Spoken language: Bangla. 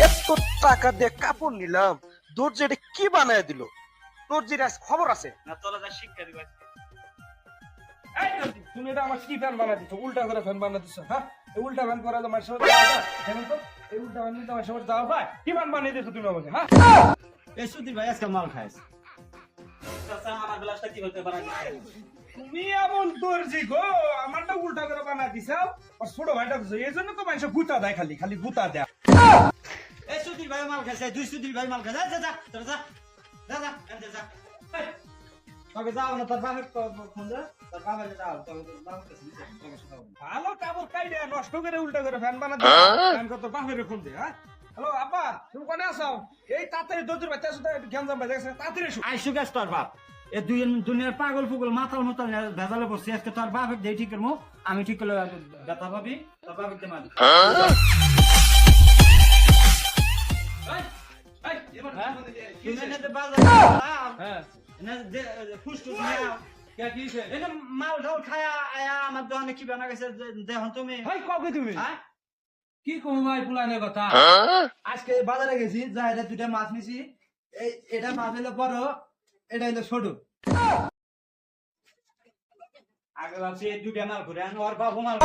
এত টাকা দিয়ে কাপড় নিলাম, দর্জি এটা কি বানায় দিল? দর্জির আজ খবর আছে না তোরা যা শিক্ষা দিবা এই দর্জি, তুমি এটা আমার কি ফ্যান বানা দিছো? উল্টা করে ফ্যান বানা দিছো। হ্যাঁ, এই উল্টা ফ্যান করা তোমার সাথে দেখেন তো, এই উল্টা ফ্যান তোমার সাথে যাও ভাই, কি ফ্যান বানিয়ে দিছো তুমি আমাকে? হ্যাঁ, এই সুধীর ভাই আজকে মাল খাইছ চাচা আমার গ্লাসটা কি হতে পারে তুমি এমন দর্জি গো, আমারটা উল্টা করে বানা দিছো। আর ছোট ভাইটা দিছো, এই জন্য তো মানুষ গুতা দেয়, খালি খালি গুতা দেয়। এই সুধীর ভাই মাল খাইছে দুই সুধীর ভাই মাল খাইছে যা যা তোরা যা যা যা এনতে যা এই, তবে যাও না তোর বাপের ফোন দে তোর বাবাকে যাও তবে তোর বাবার কাছে দিছে তোকে শোনাবো ভালো কাপড় কাইডে নষ্ট করে উল্টা করে ফ্যান বানা দিছো। ফ্যান কত বাপের ফোন দে। হ্যাঁ, হ্যালো আব্বা, তুমি কোনে আছো? এই তাড়াতাড়ি দর্জির বাচ্চা আসো, একটু গ্যাঞ্জাম বাজে গেছে, তাড়াতাড়ি এসো। আইসু গেছ তোর বাপ এ দুই দুনিয়ার পাগল ফুগল মাথাল মতো ভেজালে পড়ছি আজকে তোর বাপের দেই ঠিক করবো আমি ঠিক করলে ব্যথা পাবি তোর বাপের দে মারি এই, এবার তুমি এনে দে বাজার হ্যাঁ, এনে দে ফুসটুস নিয়া কে কি হইছে? এনে মাল ঢাল খায়া আয়া আমার দোকানে কি বানা গেছে দেখুন তুমি ভাই কবে তুমি হ্যাঁ কি কমে ভাই পুলানের কথা? আজকে বাজারে গেছি যা এটা দুইটা মাছ নিছি এই এটা মাছ হলো বড় এটা হলো ছোট আগে ভাবছি এই দুইটা মাল ঘুরে আনো আর বাবু মাল